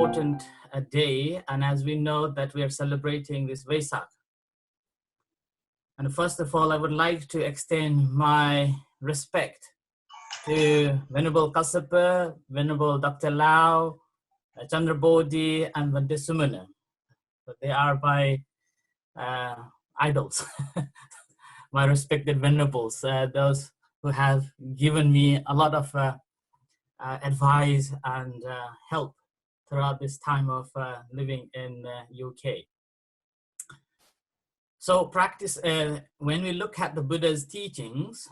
important day, and as we know that we are celebrating this Vesak. And first of all, I would like to extend my respect to Venerable Kassapa, Venerable Dr. Lau, Chandrabodhi, and Vande Sumana. They are my idols, my respected venerables, those who have given me a lot of advice and help throughout this time of living in UK. So practice, when we look at the Buddha's teachings,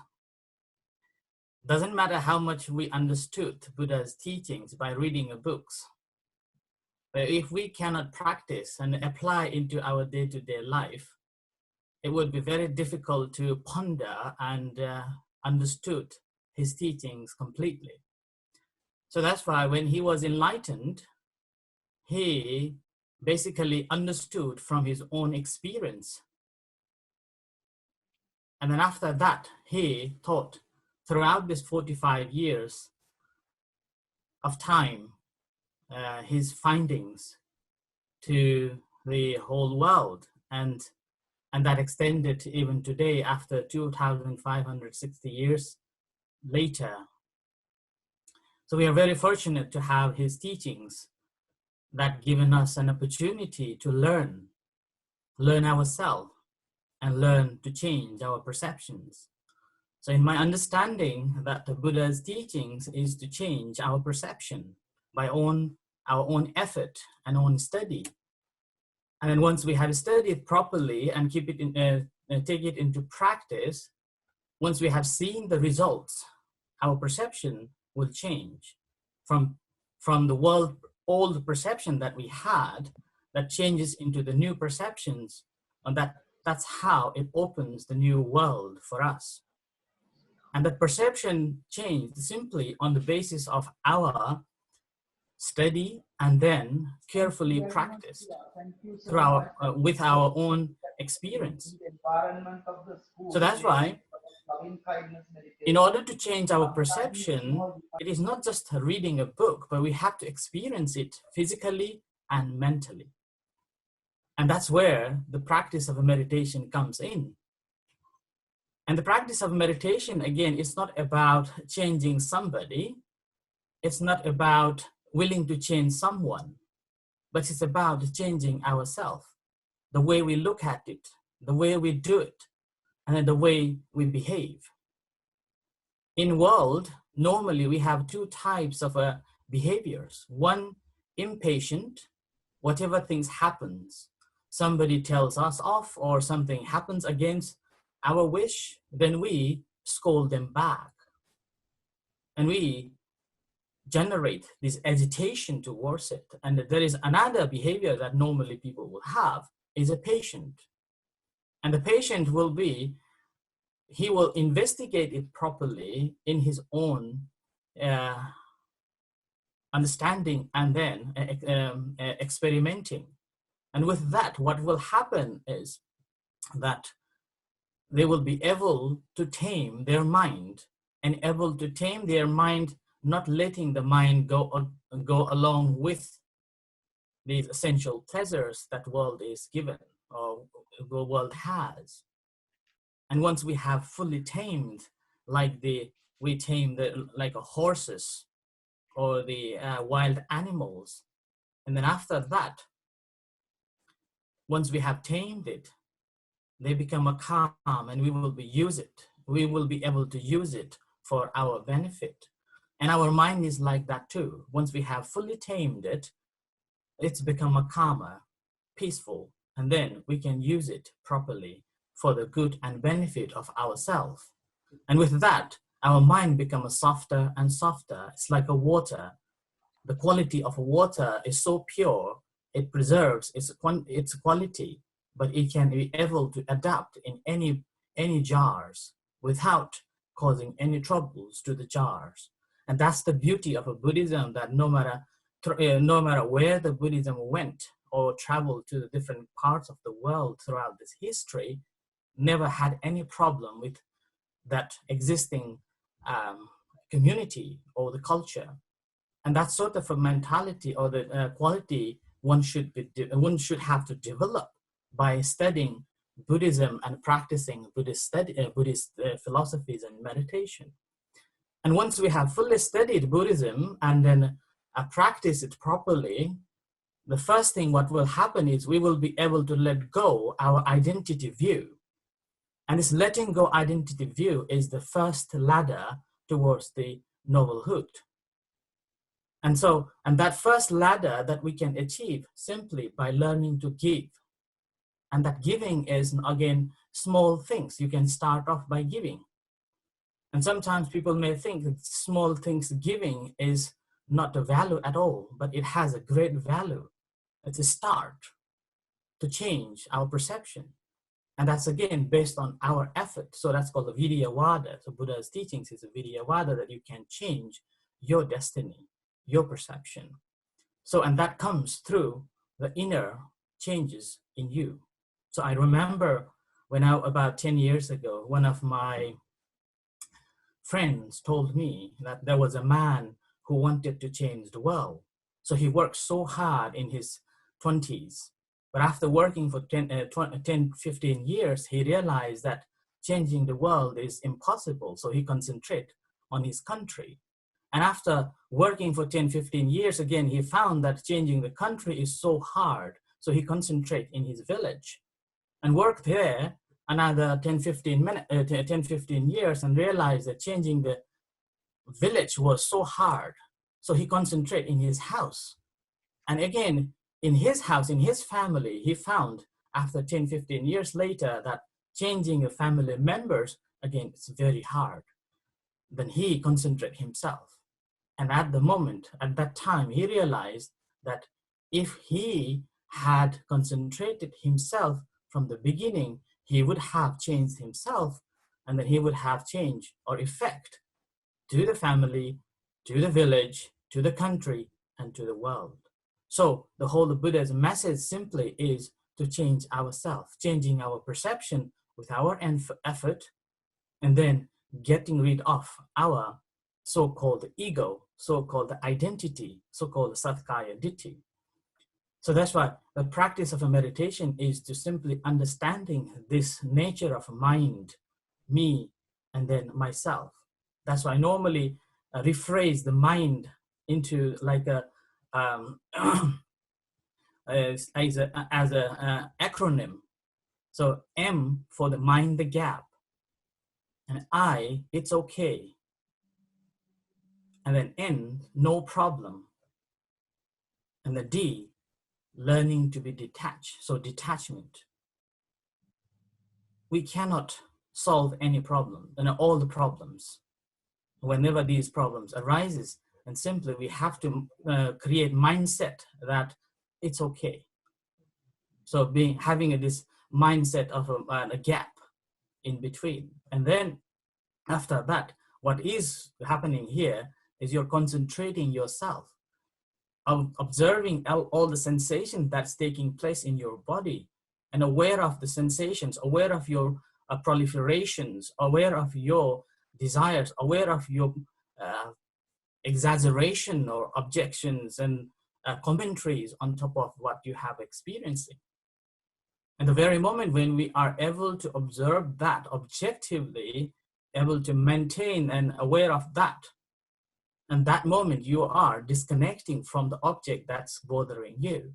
doesn't matter how much we understood Buddha's teachings by reading the books, but if we cannot practice and apply into our day-to-day life, it would be very difficult to ponder and understood his teachings completely. So that's why when he was enlightened, he basically understood from his own experience. And then after that, he taught throughout this 45 years of time, his findings to the whole world. And that extended even today after 2,560 years later. So we are very fortunate to have his teachings that given us an opportunity to learn ourselves and learn to change our perceptions. So in my understanding that the Buddha's teachings is to change our perception by our own effort and own study. And then once we have studied properly and keep it in, take it into practice, once we have seen the results, our perception will change from the old perception that we had that changes into the new perceptions, and that's how it opens the new world for us. And that perception changed simply on the basis of our study and then carefully practiced through with our own experience. So that's why in order to change our perception, it is not just reading a book, but we have to experience it physically and mentally. And that's where the practice of meditation comes in. And the practice of meditation, again, is not about changing somebody. It's not about willing to change someone, but it's about changing ourselves, the way we look at it, the way we do it, and then the way we behave. In world, normally we have two types of behaviors. One, impatient, whatever things happens, somebody tells us off or something happens against our wish, then we scold them back. And we generate this agitation towards it. And there is another behavior that normally people will have is a patient. And the patient will be, he will investigate it properly in his own understanding and then experimenting. And with that, what will happen is that they will be able to tame their mind and able to tame their mind, not letting the mind go along with these essential pleasures that world is given or the world has. And once we have fully tamed, like like horses or the wild animals, and then after that, once we have tamed it, they become a calm, and we will be able to use it for our benefit. And our mind is like that too. Once we have fully tamed it, it's become a calmer, peaceful, and then we can use it properly for the good and benefit of ourselves. And with that, our mind becomes softer and softer. It's like a water. The quality of water is so pure, it preserves its quality, but it can be able to adapt in any jars without causing any troubles to the jars. And that's the beauty of a Buddhism, that no matter where the Buddhism went or traveled to the different parts of the world throughout this history, never had any problem with that existing community or the culture. And that's sort of a mentality or the quality one should have to develop by studying Buddhism and practicing Buddhist philosophies and meditation. And once we have fully studied Buddhism and then practice it properly, the first thing what will happen is we will be able to let go our identity view. And this letting go identity view is the first ladder towards the noblehood. And that first ladder that we can achieve simply by learning to give. And that giving is, again, small things. You can start off by giving. And sometimes people may think that small things giving is not a value at all, but it has a great value. It's a start to change our perception. And that's, again, based on our effort. So that's called the Vidyavada. So Buddha's teachings is a Vidyavada, that you can change your destiny, your perception. So, and that comes through the inner changes in you. So I remember when about 10 years ago, one of my friends told me that there was a man who wanted to change the world. So he worked so hard in his 20s. But after working for 10, 15 years, he realized that changing the world is impossible. So he concentrated on his country. And after working for 10, 15 years, again, he found that changing the country is so hard. So he concentrated in his village and worked there another 10, 15 years, and realized that changing the village was so hard. So he concentrated in his house. And again, in his house, in his family, he found after 10, 15 years later that changing the family members, again, it's very hard. Then he concentrated himself. And at the moment, at that time, he realized that if he had concentrated himself from the beginning, he would have changed himself, and then he would have change or effect to the family, to the village, to the country, and to the world. So the whole Buddha's message simply is to change ourselves, changing our perception with our effort, and then getting rid of our so-called ego, so-called identity, so-called satkaya ditthi. So that's why the practice of a meditation is to simply understanding this nature of mind, me, and then myself. That's why I normally rephrase the mind into like a as a acronym. So M for the mind the gap, and I, it's okay, and then N, no problem, and the D, learning to be detached. So detachment. We cannot solve any problem, and all the problems. Whenever these problems arises, and simply we have to create mindset that it's okay. So having this mindset of a gap in between. And then after that, what is happening here is you're concentrating yourself, observing all the sensations that's taking place in your body, and aware of the sensations, aware of your proliferations, aware of your desires, aware of your exaggeration or objections and commentaries on top of what you have experiencing. And the very moment when we are able to observe that objectively, able to maintain and aware of that, and that moment you are disconnecting from the object that's bothering you.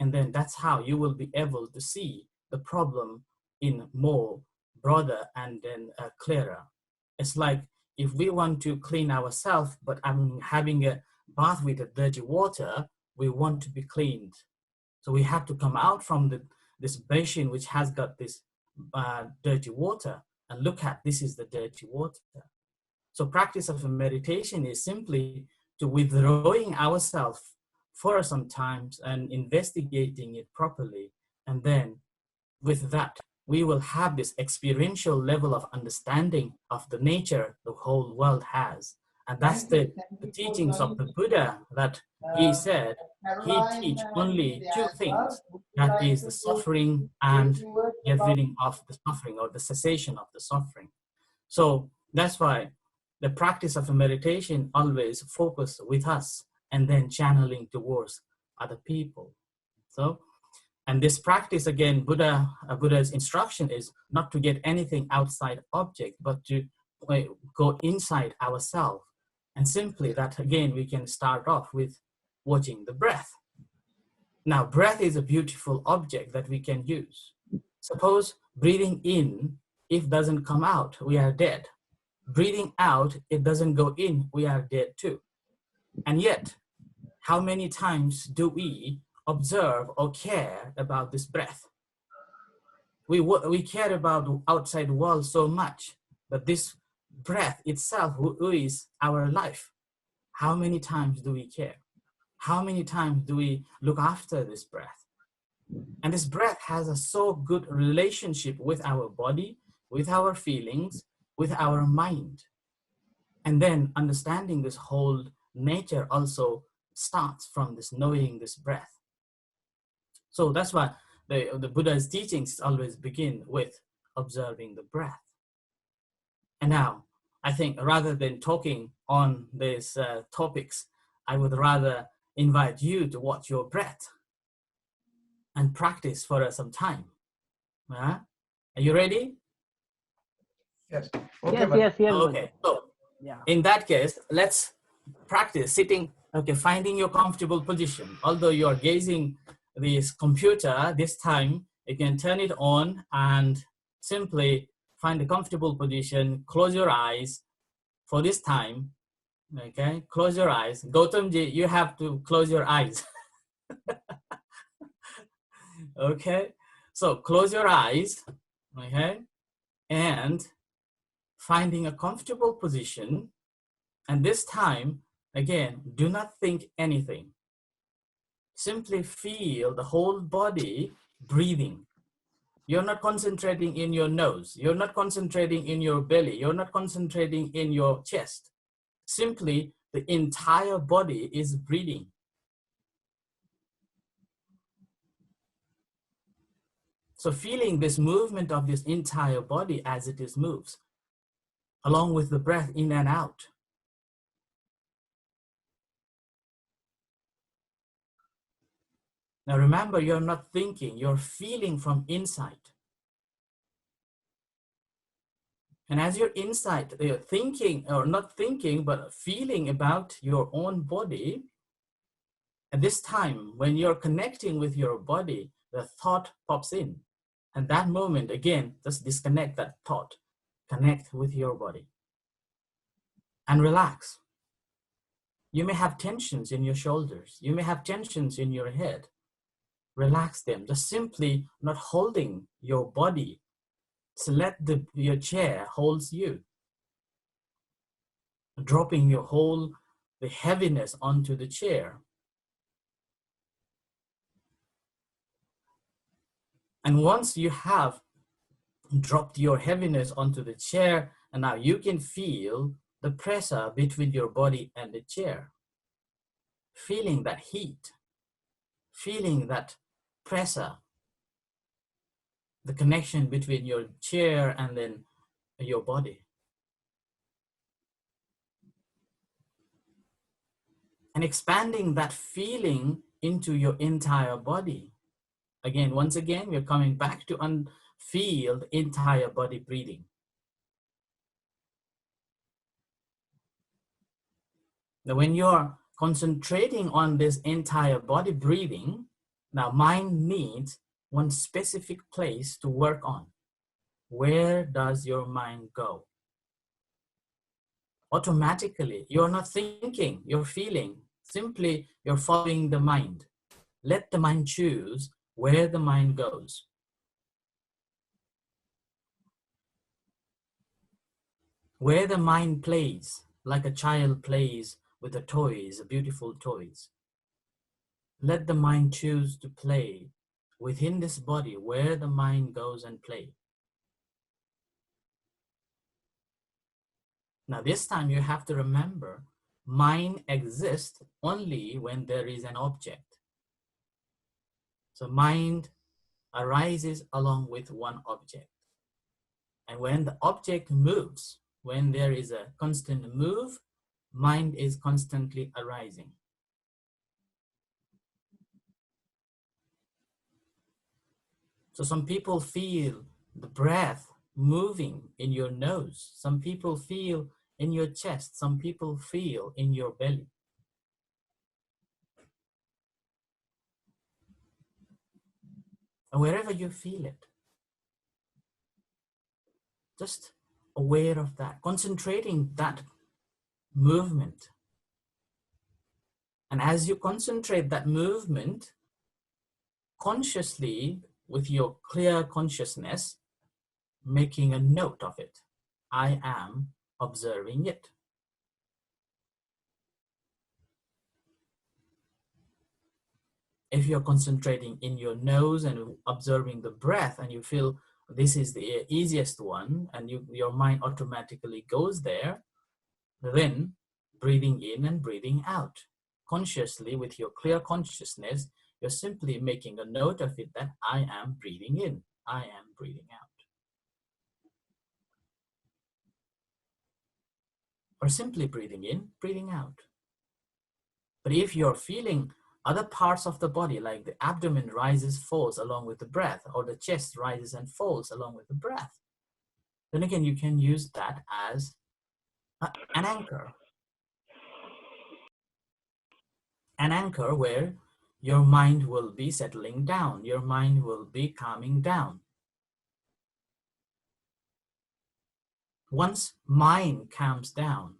And then that's how you will be able to see the problem in more broader and then clearer. It's like if we want to clean ourselves, but having a bath with dirty water, we want to be cleaned. So we have to come out from this basin which has got this dirty water and look at this is the dirty water. So practice of meditation is simply to withdrawing ourselves for some times and investigating it properly. And then with that, we will have this experiential level of understanding of the nature the whole world has. And that's the teachings of the Buddha, that he said he teach only two things, that is the suffering and get rid of the suffering, or the cessation of the suffering. So that's why the practice of a meditation always focus with us and then channeling towards other people. So, and this practice, again, Buddha's instruction is not to get anything outside object, but to go inside ourselves. And simply that, again, we can start off with watching the breath. Now, breath is a beautiful object that we can use. Suppose breathing in, if doesn't come out, we are dead. Breathing out, it doesn't go in, we are dead too. And yet, how many times do we observe or care about this breath? We care about the outside world so much, but this breath itself, who is our life, how many times do we care? How many times do we look after this breath? And this breath has a so good relationship with our body, with our feelings, with our mind. And then understanding this whole nature also starts from this knowing this breath. So that's why the Buddha's teachings always begin with observing the breath. And now, I think rather than talking on these topics, I would rather invite you to watch your breath and practice for some time. Are you ready? Yes. Okay, yes. Okay. So Yeah. in that case, let's practice sitting. Okay, finding your comfortable position. Although you're gazing this computer, this time you can turn it on and simply find a comfortable position. Close your eyes for this time. Okay, close your eyes. Gautamji, you have to close your eyes. Okay, so close your eyes. Okay, and finding a comfortable position. And this time, again, do not think anything. Simply feel the whole body breathing. You're not concentrating in your nose. You're not concentrating in your belly. You're not concentrating in your chest. Simply, the entire body is breathing. So feeling this movement of this entire body as it is moves, along with the breath in and out. Now remember, you're not thinking, you're feeling from inside. And as you're inside, you're thinking, or not thinking, but feeling about your own body, at this time, when you're connecting with your body, the thought pops in. And that moment, again, just disconnect that thought. Connect with your body. And relax. You may have tensions in your shoulders. You may have tensions in your head. Relax them. Just simply not holding your body. So let your chair holds you. Dropping the heaviness onto the chair. And once you have dropped your heaviness onto the chair, and now you can feel the pressure between your body and the chair. Feeling that heat, feeling that pressure, the connection between your chair and then your body. And expanding that feeling into your entire body. Again, once again, we're coming back to feel the entire body breathing. Now, when you're concentrating on this entire body breathing, now mind needs one specific place to work on. Where does your mind go? Automatically, you're not thinking, you're feeling. Simply, you're following the mind. Let the mind choose where the mind goes. Where the mind plays, like a child plays with the toys, beautiful toys. Let the mind choose to play within this body where the mind goes and play. Now this time you have to remember, mind exists only when there is an object. So mind arises along with one object. And when the object moves, when there is a constant move, mind is constantly arising. So some people feel the breath moving in your nose. Some people feel in your chest. Some people feel in your belly. And wherever you feel it, just aware of that, concentrating that movement. And as you concentrate that movement, consciously, with your clear consciousness, making a note of it. I am observing it. If you're concentrating in your nose and observing the breath, and you feel this is the easiest one, and your mind automatically goes there, then breathing in and breathing out. Consciously, with your clear consciousness, you're simply making a note of it that I am breathing in, I am breathing out. Or simply breathing in, breathing out. But if you're feeling other parts of the body, like the abdomen rises, falls along with the breath, or the chest rises and falls along with the breath, then again, you can use that as an anchor. An anchor where your mind will be settling down, your mind will be calming down. Once mind calms down,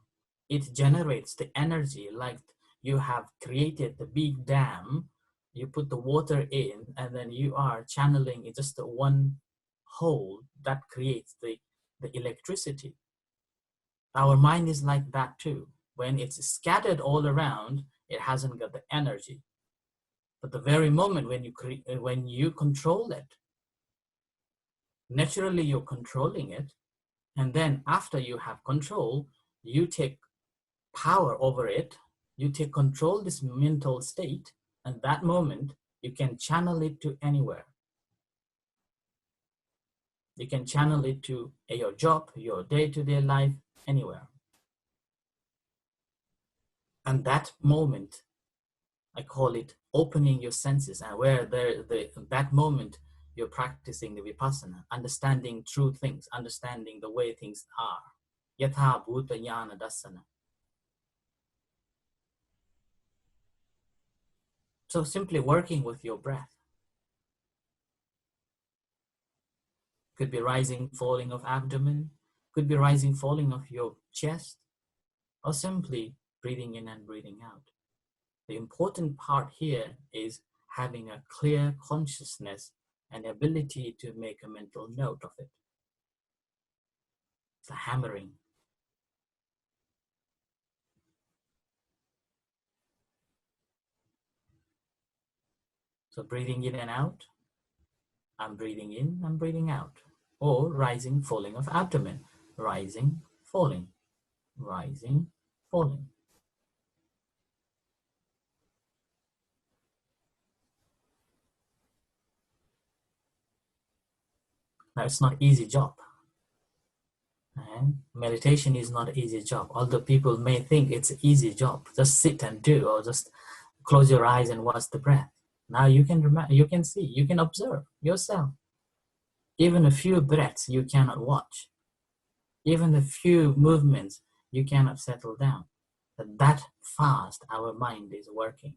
it generates the energy, like you have created the big dam, you put the water in, and then you are channeling it just one hole that creates the electricity. Our mind is like that too. When it's scattered all around, it hasn't got the energy. But the very moment when you control it, naturally you're controlling it, and then after you have control, you take power over it, you take control this mental state, and that moment you can channel it to anywhere. You can channel it to your job, your day-to-day life, anywhere. And that moment, I call it opening your senses, and where that moment you're practicing the vipassana, understanding true things, understanding the way things are. Yatha bhuta jnana dassana. So simply working with your breath. Could be rising, falling of abdomen, could be rising, falling of your chest, or simply breathing in and breathing out. The important part here is having a clear consciousness and ability to make a mental note of it. It's a hammering. So breathing in and out, I'm breathing in, I'm breathing out. Or rising, falling of abdomen, rising, falling, rising, falling. Now it's not an easy job. And meditation is not an easy job. Although people may think it's an easy job, just sit and do, or just close your eyes and watch the breath. Now you can see, you can observe yourself. Even a few breaths you cannot watch. Even a few movements you cannot settle down. But that fast our mind is working.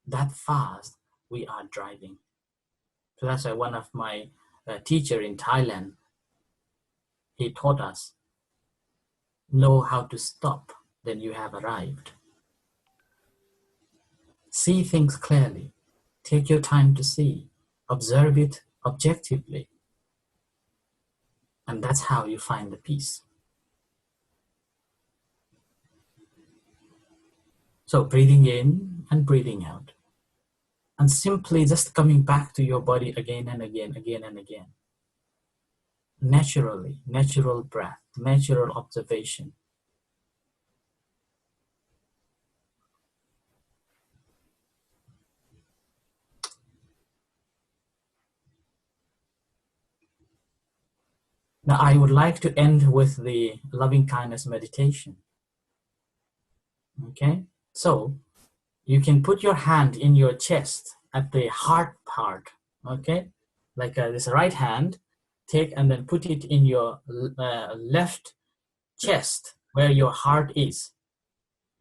That fast we are driving. So that's why one of my teacher in Thailand, he taught us, know how to stop, then you have arrived. See things clearly. Take your time to see. Observe it objectively. And that's how you find the peace. So breathing in and breathing out. And simply just coming back to your body again and again, again and again. Naturally, natural breath, natural observation. Now I would like to end with the loving kindness meditation. Okay, so you can put your hand in your chest at the heart part. Okay, like this right hand, take and then put it in your left chest where your heart is.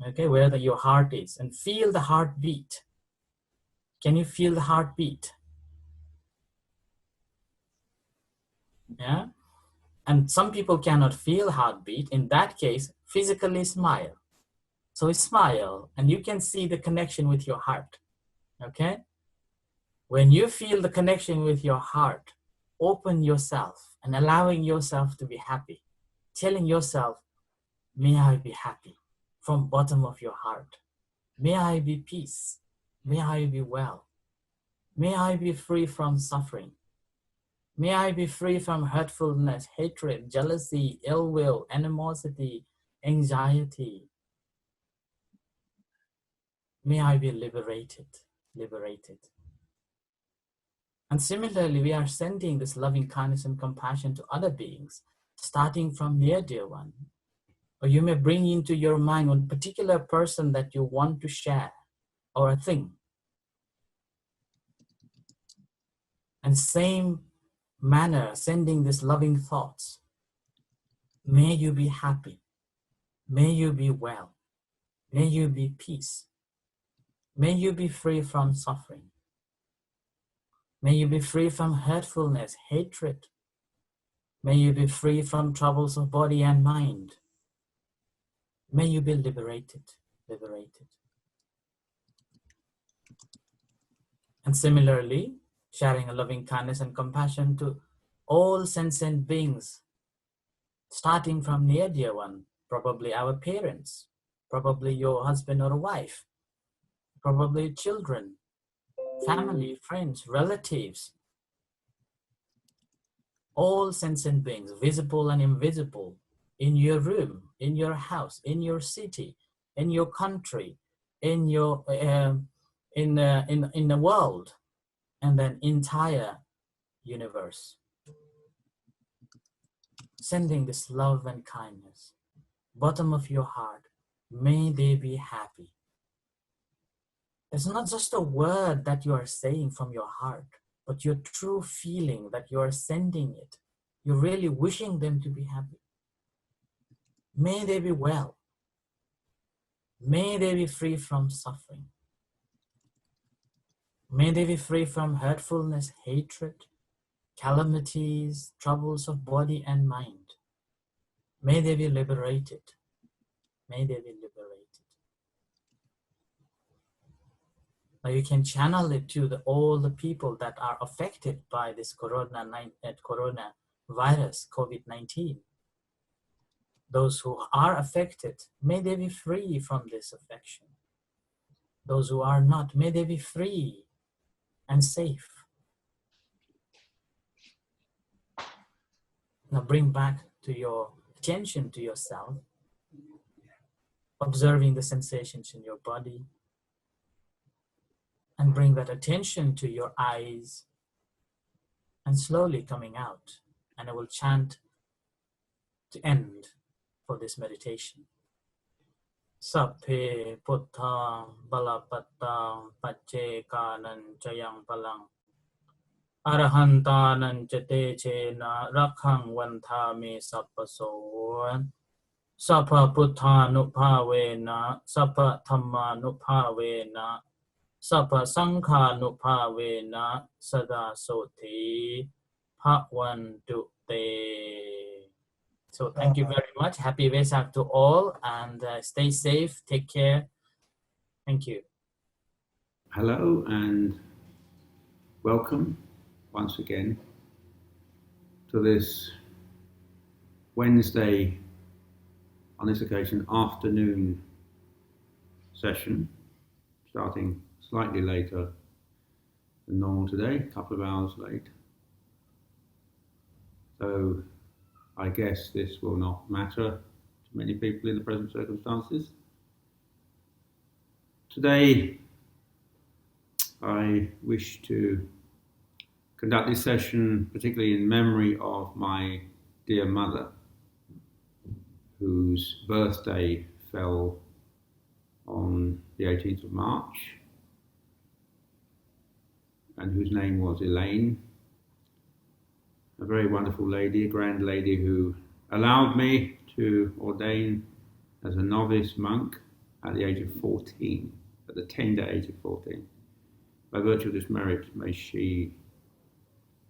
Okay, where your heart is, and feel the heartbeat. Can you feel the heartbeat? Yeah. And some people cannot feel heartbeat. In that case, physically smile. So smile, and you can see the connection with your heart. Okay. When you feel the connection with your heart, open yourself and allowing yourself to be happy, telling yourself, may I be happy from bottom of your heart. May I be peace. May I be well. May I be free from suffering. May I be free from hurtfulness, hatred, jealousy, ill will, animosity, anxiety. May I be liberated, liberated. And similarly, we are sending this loving kindness and compassion to other beings, starting from near dear one. Or you may bring into your mind one particular person that you want to share, or a thing. And same manner, sending these loving thoughts. May you be happy. May you be well. May you be peace. May you be free from suffering. May you be free from hurtfulness, hatred. May you be free from troubles of body and mind. May you be liberated, liberated. And similarly, sharing a loving kindness and compassion to all sentient beings, starting from near dear one, probably our parents, probably your husband or wife, probably children, family, friends, relatives, all sentient beings, visible and invisible, in your room, in your house, in your city, in your country, in your in the world, and then entire universe. Sending this love and kindness, bottom of your heart, may they be happy. It's not just a word that you are saying from your heart, but your true feeling that you are sending it. You're really wishing them to be happy. May they be well. May they be free from suffering. May they be free from hurtfulness, hatred, calamities, troubles of body and mind. May they be liberated. May they be liberated. Now you can channel it to all the people that are affected by this coronavirus, COVID-19. Those who are affected, may they be free from this affection. Those who are not, may they be free and safe. Now bring back to your attention to yourself, observing the sensations in your body, and bring that attention to your eyes, and slowly coming out. And I will chant to end for this meditation. Sapphe puttha balapatta pacchekanan chayang palang arahantanan chate chena rakhang vantami sappaso sappa putthanupavena sappa dhammanupavena sappa sankhanupavena sada soti bhavantu te. So thank you very much. Happy Vesak to all, and stay safe. Take care. Thank you. Hello and welcome once again to this Wednesday, on this occasion, afternoon session, starting slightly later than normal today, a couple of hours late. So I guess this will not matter to many people in the present circumstances. Today, I wish to conduct this session particularly in memory of my dear mother, whose birthday fell on the 18th of March, and whose name was Elaine. a very wonderful lady, a grand lady, who allowed me to ordain as a novice monk at the age of 14, at the tender age of 14. By virtue of this merit, may she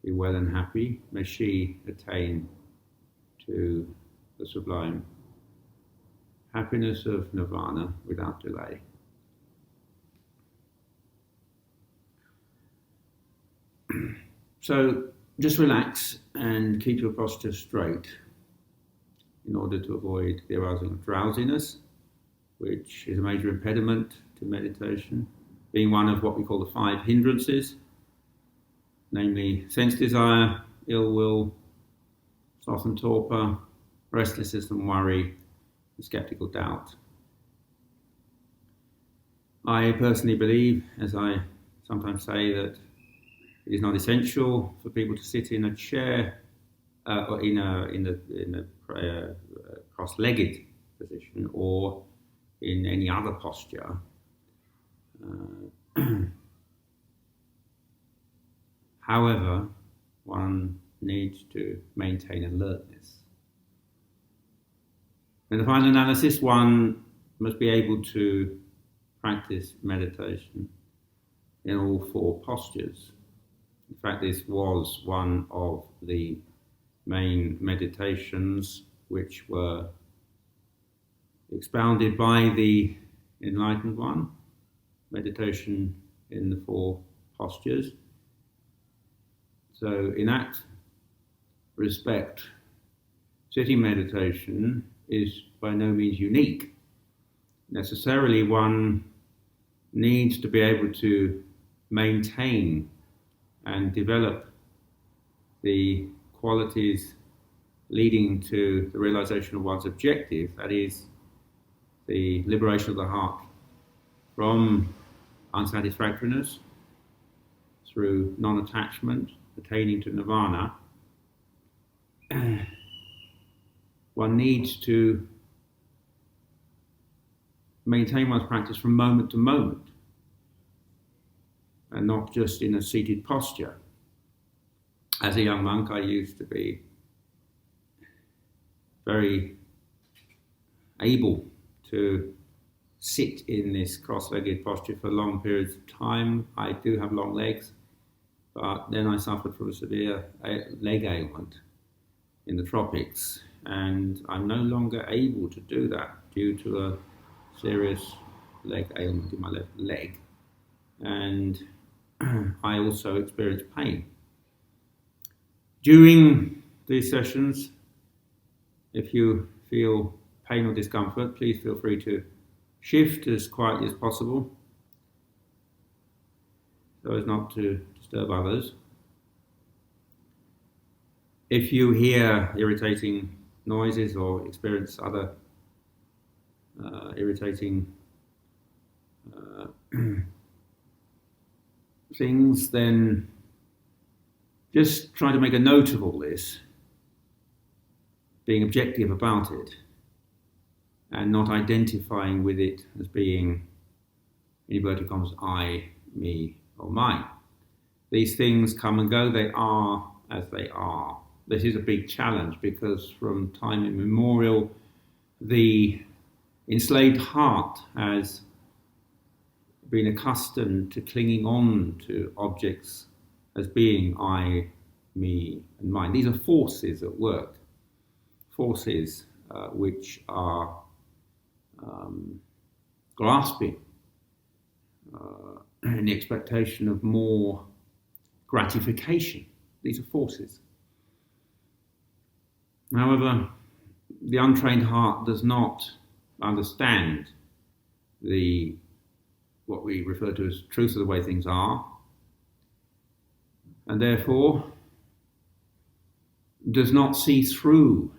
be well and happy. May she attain to the sublime happiness of nirvana without delay. So just relax and keep your posture straight in order to avoid the arousing of drowsiness, which is a major impediment to meditation, being one of what we call the 5 hindrances, namely sense desire, ill will, sloth and torpor, restlessness and worry, and skeptical doubt. I personally believe, as I sometimes say, that it is not essential for people to sit in a chair or in a cross-legged position or in any other posture. However, one needs to maintain alertness. In the final analysis, one must be able to practice meditation in all 4 postures. In fact, this was one of the main meditations which were expounded by the Enlightened One, meditation in the 4 postures. So in that respect, sitting meditation is by no means unique. Necessarily, one needs to be able to maintain and develop the qualities leading to the realization of one's objective, that is, the liberation of the heart from unsatisfactoriness through non-attachment, attaining to nirvana. One needs to maintain one's practice from moment to moment, and not just in a seated posture. As a young monk, I used to be very able to sit in this cross-legged posture for long periods of time. I do have long legs, but then I suffered from a severe leg ailment in the tropics, and I'm no longer able to do that due to a serious leg ailment in my left leg. And I also experienced pain. During these sessions, if you feel pain or discomfort, please feel free to shift as quietly as possible so as not to disturb others. If you hear irritating noises or experience other irritating things, then just try to make a note of all this, being objective about it, and not identifying with it as being, in inverted commas, I, me, or mine. These things come and go, they are as they are. This is a big challenge because from time immemorial, the enslaved heart has been accustomed to clinging on to objects as being I, me, and mine. These are forces at work, forces which are grasping in the expectation of more gratification. These are forces. However, the untrained heart does not understand what we refer to as truth of the way things are, and therefore does not see through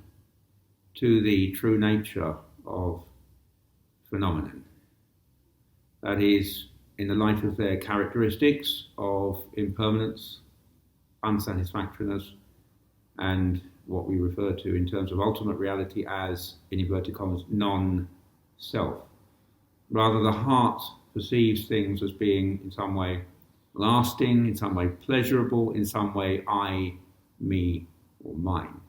to the true nature of phenomenon. That is, in the light of their characteristics of impermanence, unsatisfactoriness, and what we refer to in terms of ultimate reality as, in inverted commas, non-self. Rather, the heart perceives things as being in some way lasting, in some way pleasurable, in some way I, me, or mine.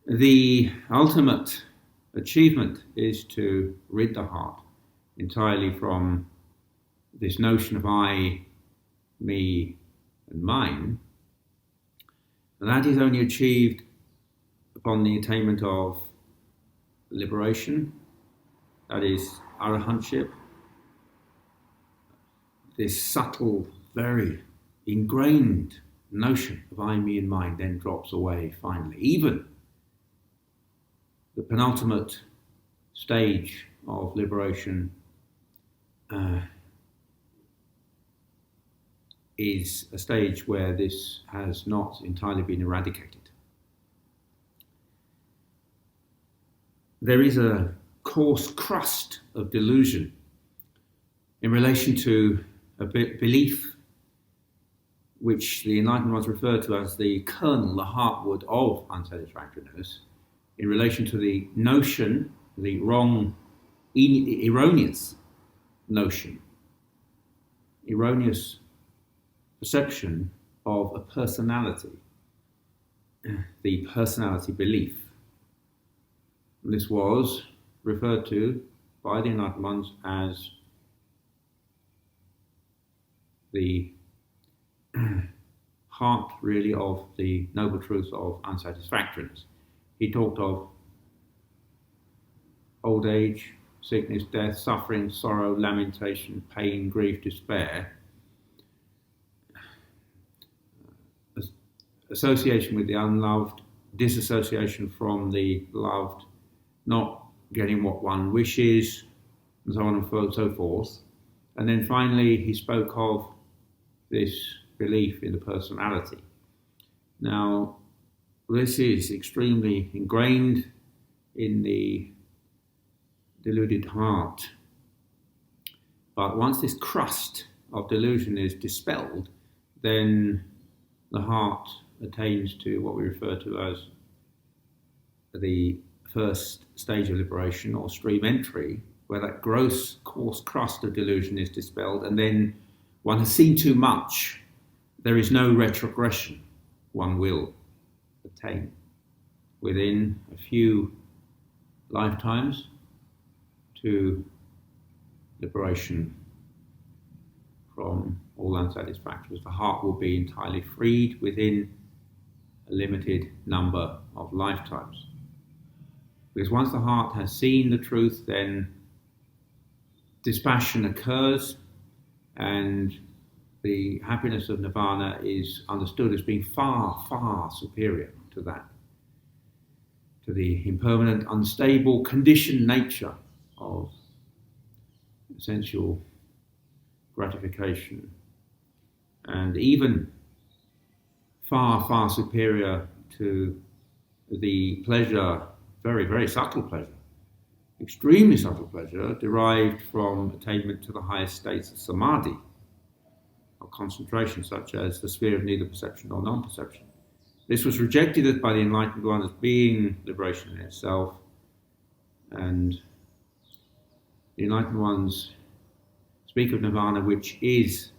The ultimate achievement is to rid the heart entirely from this notion of I, me, and mine, and that is only achieved upon the attainment of liberation, that is arahantship. This subtle, very ingrained notion of I, me, and mine then drops away finally. Even the penultimate stage of liberation is a stage where this has not entirely been eradicated. There is a coarse crust of delusion in relation to a belief which the enlightened ones refer to as the kernel, the heartwood of unsatisfactoriness, in relation to the notion, the wrong, erroneous notion, erroneous perception of a personality, the personality belief. And this was referred to by the enlightened ones as the heart, really, of the noble truth of unsatisfactoriness. He talked of old age, sickness, death, suffering, sorrow, lamentation, pain, grief, despair, association with the unloved, disassociation from the loved, not getting what one wishes, and so on and so forth. And then finally he spoke of this belief in the personality. Now, this is extremely ingrained in the deluded heart. But once this crust of delusion is dispelled, then the heart attains to what we refer to as the first stage of liberation, or stream entry, where that gross, coarse crust of delusion is dispelled, and then one has seen too much. There is no retrogression. One will attain within a few lifetimes to liberation from all unsatisfactories. The heart will be entirely freed within a limited number of lifetimes. Because once the heart has seen the truth, then dispassion occurs, and the happiness of nirvana is understood as being far, far superior to that, to the impermanent, unstable, conditioned nature of sensual gratification, and even far, far superior to the pleasure, very, very subtle pleasure, extremely subtle pleasure, derived from attainment to the highest states of samadhi, or concentration, such as the sphere of neither perception nor non-perception. This was rejected by the enlightened one as being liberation in itself, and the enlightened ones speak of nirvana, which is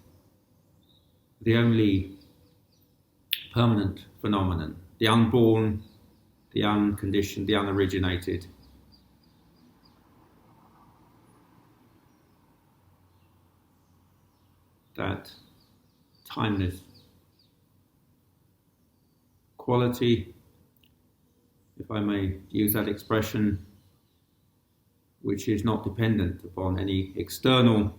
the only permanent phenomenon, the unborn, the unconditioned, the unoriginated, that timeless quality, if I may use that expression, which is not dependent upon any external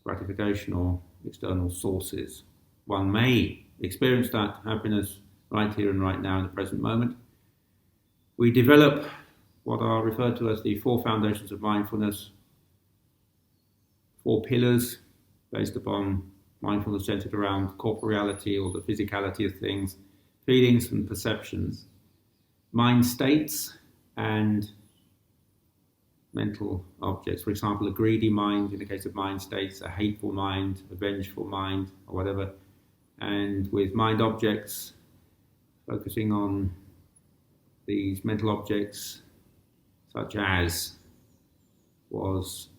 gratification or external sources. One may experience that happiness right here and right now in the present moment. We develop what are referred to as the four foundations of mindfulness, four pillars based upon mindfulness centered around corporeality, or the physicality of things, feelings and perceptions, mind states, and mental objects. For example, a greedy mind in the case of mind states, a hateful mind, a vengeful mind, or whatever. And with mind objects, focusing on these mental objects, such as was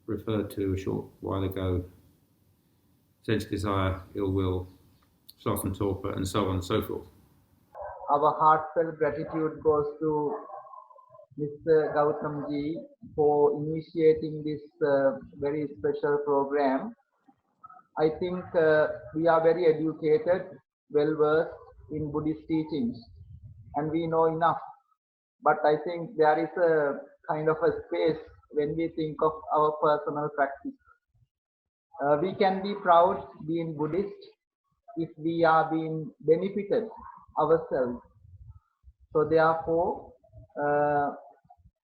referred to a short while ago sense desire, ill will, sloth and torpor, and so on and so forth. Our heartfelt gratitude goes to Mr. Gautam ji for initiating this very special program. I think we are very educated, well versed in Buddhist teachings, and we know enough. But I think there is a kind of a space when we think of our personal practice. We can be proud being Buddhist if we are being benefited ourselves. So therefore,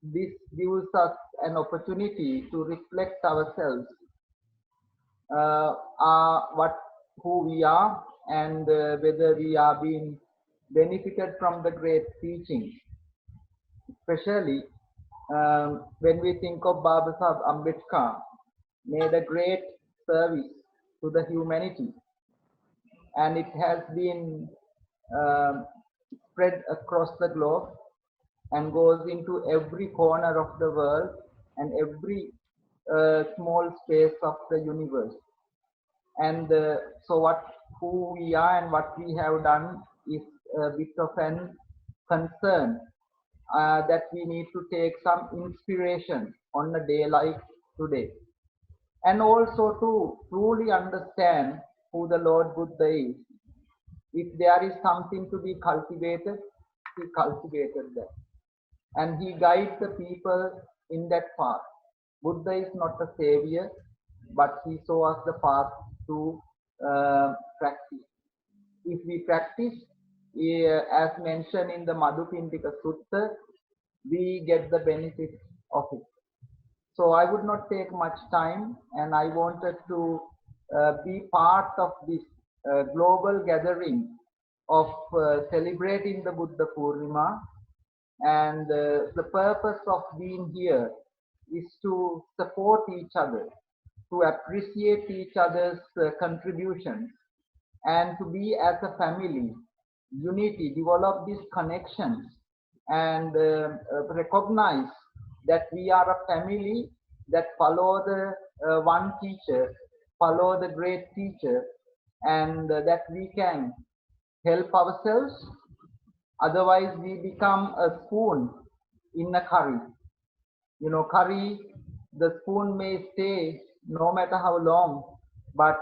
this gives us an opportunity to reflect ourselves, who we are, and whether we are being benefited from the great teaching. Especially when we think of Baba Sahib Ambedkar, made a great service to the humanity, and it has been spread across the globe and goes into every corner of the world and every small space of the universe. And so who we are and what we have done is a bit of an concern that we need to take some inspiration on a day like today. And also to truly understand who the Lord Buddha is. If there is something to be cultivated, he cultivated that. And he guides the people in that path. Buddha is not a savior, but he shows us the path to practice. If we practice, as mentioned in the Madhupindika Sutta, we get the benefit of it. So I would not take much time, and I wanted to be part of this global gathering of celebrating the Buddha Purnima. And the purpose of being here is to support each other, to appreciate each other's contributions, and to be as a family, unity, develop these connections, and recognize that we are a family that follow the one teacher, follow the great teacher, and that we can help ourselves. Otherwise, we become a spoon in a curry. You know, curry, the spoon may stay no matter how long, but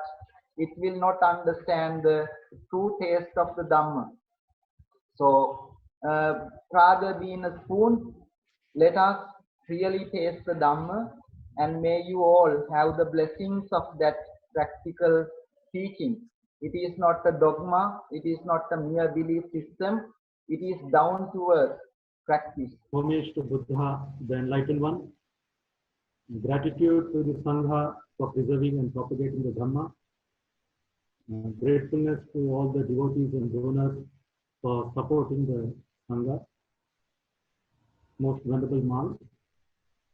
it will not understand the true taste of the Dhamma. So, rather being a spoon, let us really taste the Dhamma, and may you all have the blessings of that practical teaching. It is not a dogma, it is not a mere belief system, it is down to earth practice. Homage to Buddha, the Enlightened One. Gratitude to the Sangha for preserving and propagating the Dhamma. Gratefulness to all the devotees and donors for supporting the Sangha. Most Venerable Mal,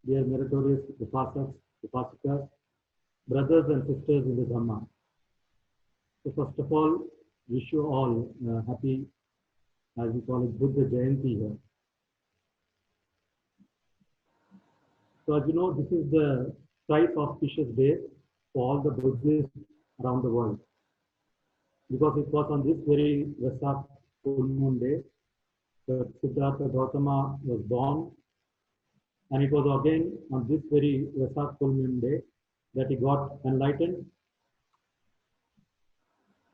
dear meritorious Upasakas, Upasikas, brothers and sisters in the Dhamma. So first of all, wish you all happy, as we call it, Buddha Jayanti here. So as you know, this is the thrice auspicious day for all the Buddhists around the world, because it was on this very Vesak full moon day that Siddhartha Gautama was born, and it was again on this very Vesak full moon day that he got enlightened,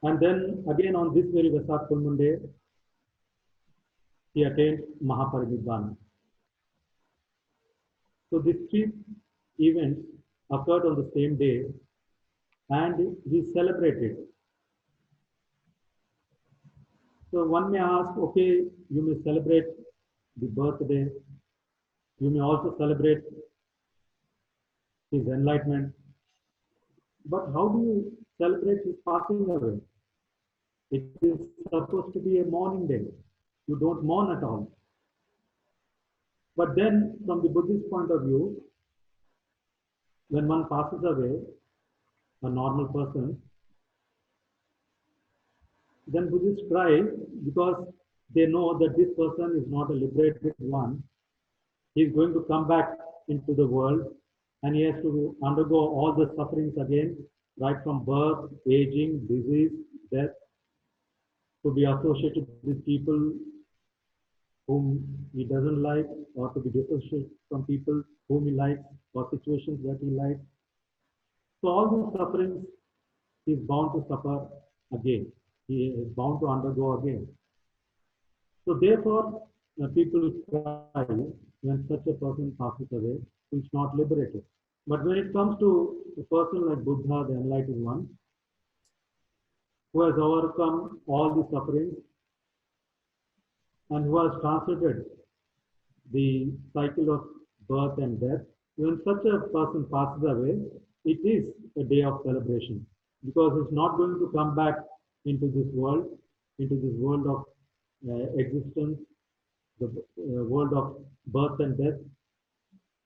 and then again on this very Vesak full moon day he attained Mahaparinibbana. So these three events occurred on the same day, and he celebrated. So one may ask, okay, you may celebrate the birthday, you may also celebrate his enlightenment, but how do you celebrate his passing away? It is supposed to be a mourning day. You don't mourn at all. But then, from the Buddhist point of view, when one passes away, a normal person, then Buddhists cry because they know that this person is not a liberated one. He is going to come back into the world, and he has to undergo all the sufferings again right from birth, aging, disease, death, to be associated with people whom he doesn't like, or to be dissociated from people whom he likes, or situations that he likes. So all these sufferings he is bound to suffer again. He is bound to undergo again. So therefore, people cry when such a person passes away, who is not liberated. But when it comes to a person like Buddha, the enlightened one, who has overcome all the sufferings and who has translated the cycle of birth and death, when such a person passes away, it is a day of celebration because he's not going to come back into this world of existence, the world of birth and death.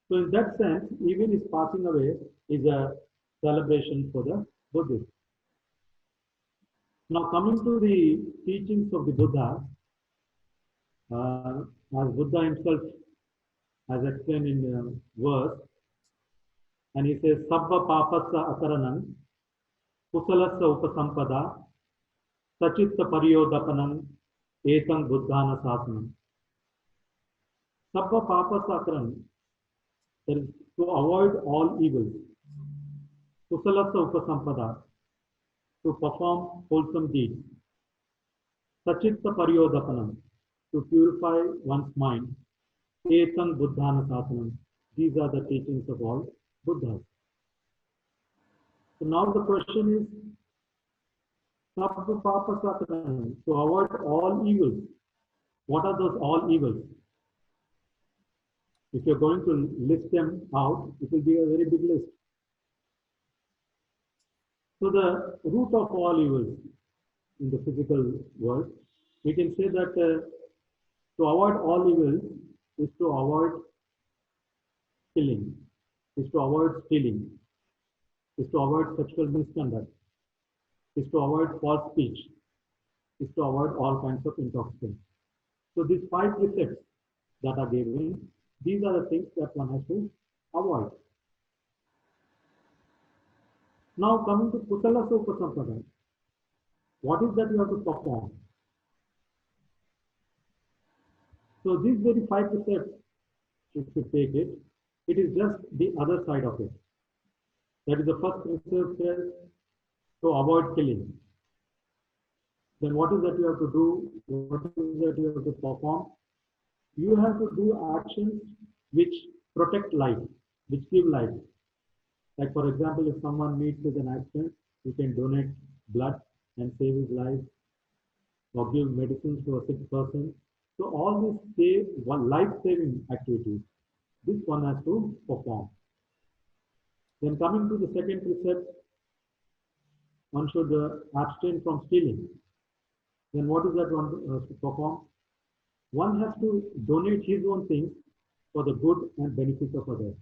So in that sense, even his passing away is a celebration for the Buddhists. Now coming to the teachings of the Buddha, as Buddha himself has explained in the verse, and he says, Sabba papasa akaranam, kusalasa upasampada, sachitta pariyodapanam, etang buddhana sasanam. Sabba papasa akaranam, that is to avoid all evils. Kusalasa upasampada, to perform wholesome deeds. Sachitta pariyodapanam, to purify one's mind. Etang buddhana sasanam. These are the teachings of all Buddhas. So now the question is, to avoid all evils. What are those all evils? If you're going to list them out, it will be a very big list. So the root of all evils in the physical world, we can say that to avoid all evils is to avoid killing, is to avoid stealing, is to avoid sexual misconduct, is to avoid false speech, is to avoid all kinds of intoxicants. So these 5 precepts that are given, these are the things that one has to avoid. Now coming to Kusala Upasampada, what is that you have to perform? So these very 5 precepts, if you take it, it is just the other side of it. That is the first precept says to avoid killing. Then what is that you have to do? What is that you have to perform? You have to do actions which protect life, which give life. Like for example, if someone meets with an accident, you can donate blood and save his life, or give medicines to a sick person. So all these life-saving activities, this one has to perform. Then coming to the second precept, one should abstain from stealing. Then what is that one has to perform? One has to donate his own things for the good and benefit of others.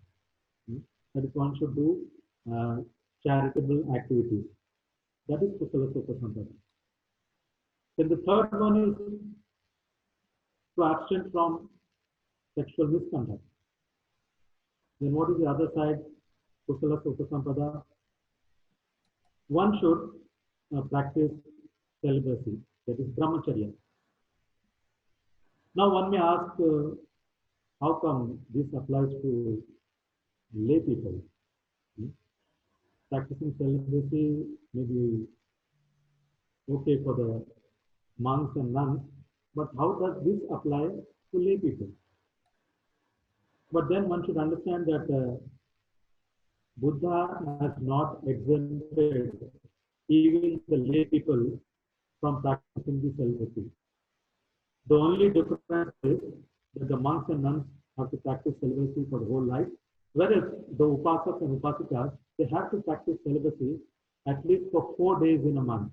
That is, one should do charitable activities. That is Kusala Upasampada. Then the third one is to abstain from sexual misconduct. Then what is the other side? Kusala Upasampada. One should practice celibacy, that is brahmacharya. Now one may ask, how come this applies to lay people? Practicing celibacy may be okay for the monks and nuns, but how does this apply to lay people? But then one should understand that Buddha has not exempted even the lay people from practicing the celibacy. The only difference is that the monks and nuns have to practice celibacy for the whole life, whereas the upasakas and upasikas, they have to practice celibacy at least for 4 days in a month.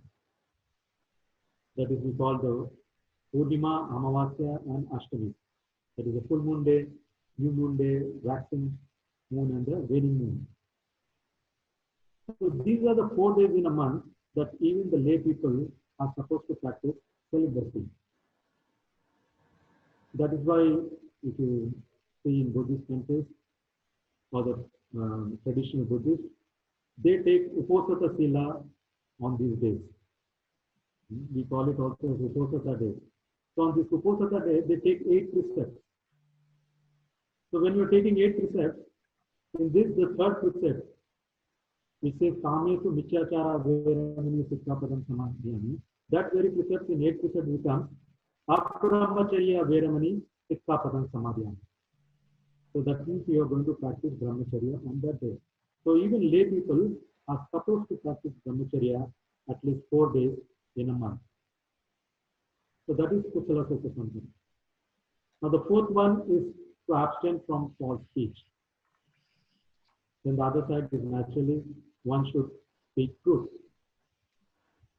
That is, we call the Purnima, Amavasya, and Ashtami. That is the full moon day, new moon day, waxing moon, and the waning moon. So these are the 4 days in a month that even the lay people are supposed to practice celibacy. That is why if you see in Buddhist temples or the traditional Buddhists, they take Uposatha Sila on these days. We call it also as Uposatha Day. So on this Uposatha Day, they take 8 precepts. So when you are taking 8 precepts, in this, the third precept, which says Kamesu Mityachara Veramani Sikkhapadam Samadhyami, that very precept in 8 precept becomes Abrahmacharya Veramani Sikkhapadam Samadhyami. So that means you are going to practice Brahmacharya on that day. So even lay people are supposed to practice Brahmacharya at least 4 days in a month. So that is Kusala Soka Sampana. Now the fourth one is to abstain from false speech. Then the other side is naturally one should speak truth.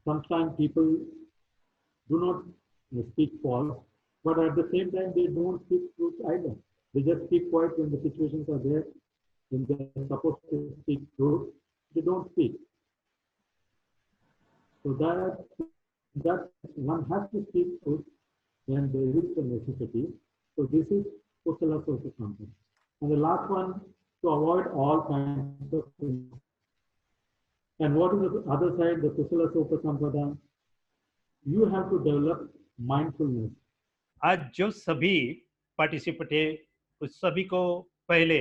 Sometimes people do not speak false, but at the same time they don't speak truth either. They just keep quiet when the situations are there. When they're supposed to speak truth, they don't speak. So that one has to speak truth when there is a necessity. So this is Kusala Soka Sampana. And the last one, to avoid all kinds of things. And what is the other side, the Kusala Soka Sampana? You have to develop mindfulness. आज जो सभी participant है उस सभी को पहले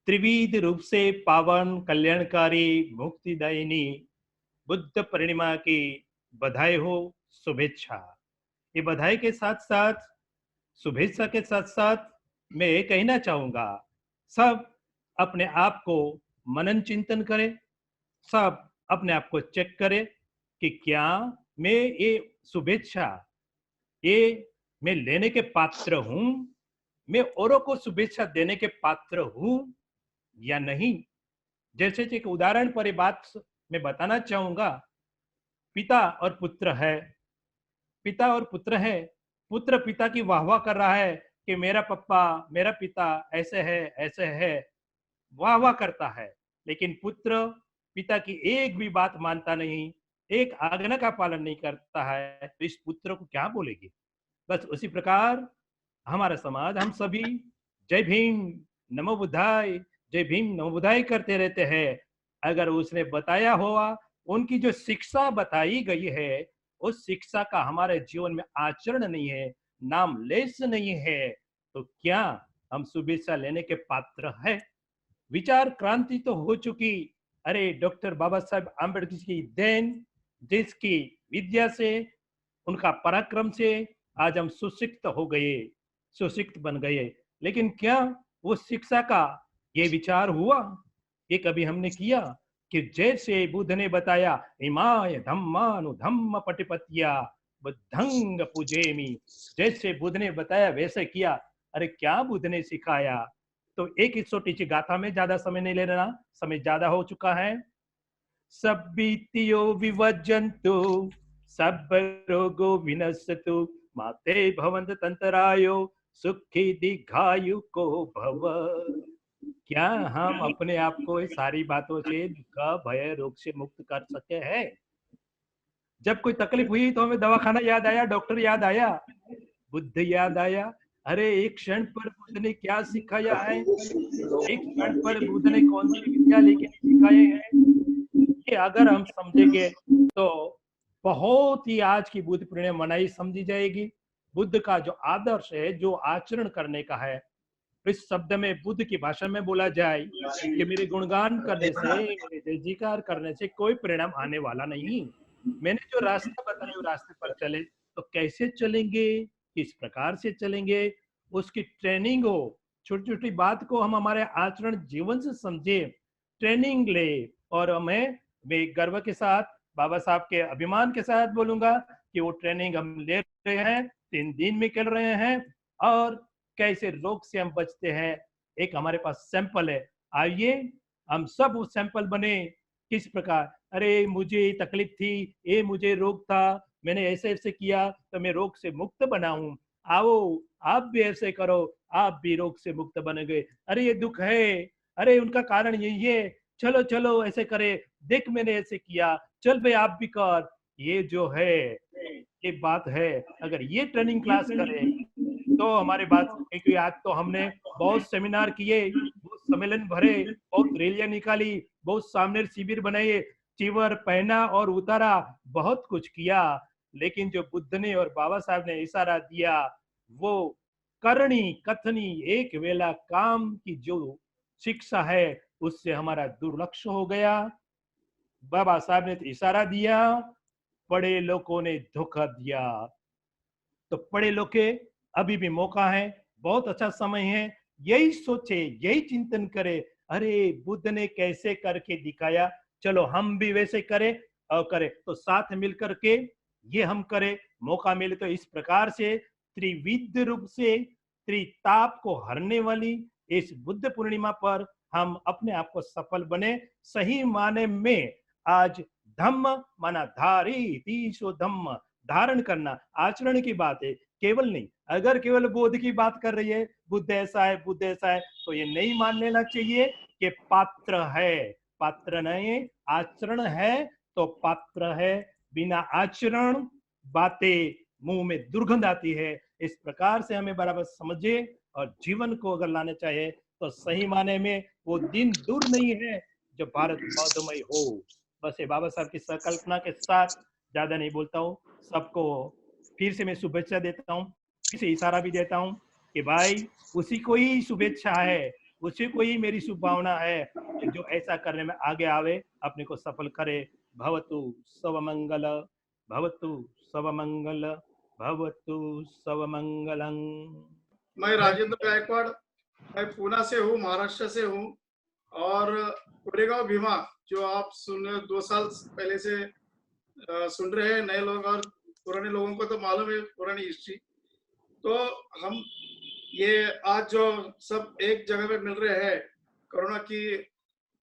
त्रिविध रूप से पावन कल्याणकारी मुक्तिदायिनी बुद्ध पूर्णिमा की बधाई हो, शुभेच्छा। ये बधाई के साथ साथ, शुभेच्छा के साथ साथ मैं ये कहना चाहूंगा, सब अपने आप को मनन चिंतन करें, सब अपने आप को चेक करें कि क्या मैं ये शुभेच्छा ये मैं लेने के पात्र हूं, मैं औरों को शुभेच्छा देने के पात्र हूं या नहीं। जैसे एक उदाहरण पर ये बात मैं बताना चाहूंगा, पिता और पुत्र है, पिता और पुत्र है, पुत्र पिता की वाहवाह कर रहा है कि मेरा पप्पा मेरा पिता ऐसे है, वाहवाह करता है, लेकिन पुत्र पिता की एक भी बात मानता नहीं, एक आज्ञा का पालन नहीं करता है, तो इस पुत्र को क्या बोलेगी। बस उसी प्रकार हमारा समाज, हम सभी जय भीम नमो बुद्धाय, जय भीम नमो बुद्धाय करते रहते हैं। अगर उसने बताया हुआ, उनकी जो शिक्षा बताई गई है, उस शिक्षा का हमारे जीवन में आचरण नहीं है, नाम लेस नहीं है, तो क्या हम शुभेच्छा लेने के पात्र है। विचार क्रांति तो हो चुकी, अरे डॉक्टर बाबा साहब आम्बेडकर की देन, जिसकी विद्या से, उनका पराक्रम से आज हम सुशिक्षित हो गए, सुशिक्षित बन गए, लेकिन क्या वो शिक्षा का ये विचार हुआ, ये कभी हमने किया कि जैसे बुद्ध ने बताया इमाय धम्मानु धम्म पटिपत्या बुद्धंग पूजेमी, जैसे बुद्ध ने बताया वैसे किया। अरे क्या बुद्ध ने सिखाया, तो एक छोटी सी गाथा में, ज्यादा समय नहीं ले रहा, समय ज्यादा हो चुका है। सब्बीतियो विवज्जन्तु सब्ब रोगो विनश्यतु माते भवन्त तंतरायो सुखी दीर्घायु को भव। क्या हम अपने आप को इस सारी बातों से, दुख भय रोग से मुक्त कर सके हैं। जब कोई तकलीफ हुई तो हमें दवाखाना याद आया, डॉक्टर याद आया, बुद्ध याद आया। अरे एक क्षण पर बुद्ध ने क्या सिखाया है, एक क्षण पर बुद्ध ने कौन सी विद्या लेके सिखाए हैं, ये अगर हम समझेंगे तो बहुत ही आज की बुद्ध पूर्णिमा मनाई समझी जाएगी। बुद्ध का जो आदर्श है, जो आचरण करने का है, इस शब्द में बुद्ध की भाषा में बोला जाए कि मेरे गुणगान करने से, मेरे जय जयकार करने से कोई परिणाम आने वाला नहीं। मैंने जो रास्ता बताया उस रास्ते पर चले, तो कैसे चलेंगे, किस प्रकार से चलेंगे, उसकी ट्रेनिंग हो। छोटी छोटी बात को हम हमारे आचरण जीवन से समझे, ट्रेनिंग ले। और मैं गर्व के साथ, बाबा साहब के अभिमान के साथ बोलूंगा कि वो ट्रेनिंग हम ले रहे हैं, 3 दिन में कर रहे हैं, और कैसे रोग से हम बचते हैं, एक हमारे पास सैंपल है। आइए हम सब वो सैंपल बने। किस प्रकार, अरे मुझे तकलीफ थी, ये मुझे रोग था, मैंने ऐसे ऐसे किया तो मैं रोग से मुक्त बना हूं। आओ आप भी ऐसे करो, आप भी रोग से मुक्त बन गए। अरे ये दुख है, अरे उनका कारण यही है, चलो चलो ऐसे करे, देख मैंने ऐसे किया, चल भाई आप भी कर। ये जो है ये बात है, अगर ये ट्रेनिंग क्लास करें तो हमारे बात, क्योंकि आज तो हमने बहुत सेमिनार किए, बहुत सम्मेलन भरे, बहुत रैलियां निकाली, बहुत सामने शिविर बनाए, चीवर पहना और उतारा, बहुत कुछ किया, लेकिन जो बुद्ध ने और बाबा साहब ने इशारा दिया वो करनी कथनी एक वेला काम की जो शिक्षा है उससे हमारा दुर्लक्ष्य हो गया। बाबा साहब ने तो इशारा दिया, बड़े लोगों ने धोखा दिया। तो पढ़े लिखे अभी भी मौका है, बहुत अच्छा समय है, यही सोचे, यही चिंतन करे, अरे बुद्ध ने कैसे करके दिखाया, चलो हम भी वैसे करें और करें, तो साथ मिलकर के ये हम करें। मौका मिले तो इस प्रकार से त्रिविध रूप से त्रिताप को हरने वाली इस बुद्ध पूर्णिमा पर हम अपने आप को सफल बने। सही माने में आज धम्म माना धारी तीसो धम्म, धारण करना, आचरण की बात है, केवल नहीं। अगर केवल बोध की बात कर रही है, बुद्ध ऐसा है, बुद्ध ऐसा है, तो ये नहीं मान लेना चाहिए कि पात्र है, पात्र नहीं, आचरण है तो पात्र है। बिना आचरण बातें मुंह में दुर्गंध आती है। इस प्रकार से हमें बराबर समझे और जीवन को अगर लाने चाहे तो सही माने में वो दिन दूर नहीं है जब भारत बौद्धमय हो। बस ये बाबा साहब की संकल्पना के साथ ज्यादा नहीं बोलता हूँ। सबको फिर से मैं शुभेच्छा देता हूँ, फिर से इशारा भी देता हूँ कि भाई उसी को ही शुभेच्छा है, उसी को ही मेरी शुभभावना है कि जो ऐसा करने में आगे आवे, अपने को सफल करे। भवतु सर्वमंगल, भवतु सर्वमंगल, भवतु सर्वमंगलं। मैं राजेंद्र गायकवाड़, मैं पूना से हूँ, महाराष्ट्र से हूँ। और कोरेगांव भीमा जो आप 2 साल पहले से सुन रहे हैं, नए लोग और पुराने लोगों को तो मालूम है पुरानी हिस्ट्री। तो हम ये आज जो सब एक जगह पे मिल रहे हैं, कोरोना की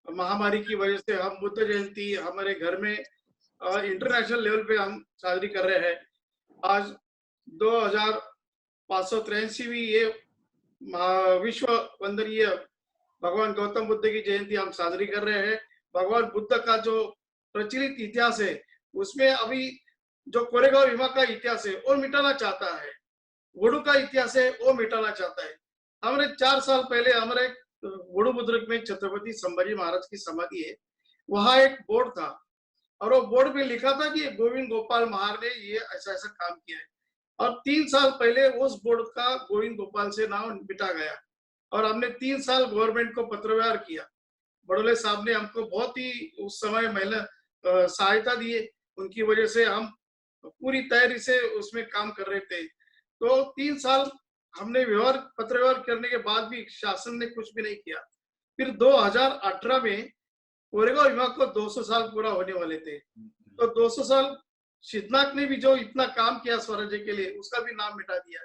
महामारी की वजह से हम बुद्ध जयंती हमारे घर में इंटरनेशनल लेवल पे हम साजरी कर रहे हैं। आज 2583वीं ये विश्व वंदनीय भगवान गौतम बुद्ध की जयंती हम साजरी कर रहे हैं। भगवान बुद्ध का जो प्रचलित इतिहास है उसमें अभी जो कोरेगांव भीमा का इतिहास है वो मिटाना चाहता है, वुडू का इतिहास है वो मिटाना चाहता है। हमारे 4 साल पहले हमारे वुडू बुद्रुक में छत्रपति संभाजी महाराज की समाधि है, वहां एक बोर्ड था और वो बोर्ड पे लिखा था कि गोविंद गोपाल महार ने ये ऐसा ऐसा काम किया है। और 3 साल पहले उस बोर्ड का गोविंद गोपाल से नाम मिटा गया और हमने 3 साल गवर्नमेंट को पत्र व्यवहार किया। बड़ोले साहब ने हमको बहुत ही उस समय सहायता दिए, उनकी वजह से हम पूरी तैयारी से उसमें काम कर रहे थे। तो 3 साल हमने पत्र व्यवहार करने के बाद भी शासन ने कुछ भी नहीं किया। फिर 2018 में कोरेगांव भीमा को 200 साल पूरा होने वाले थे, तो 200 साल शीतनाग ने भी जो इतना काम किया स्वराज्य के लिए उसका भी नाम मिटा दिया,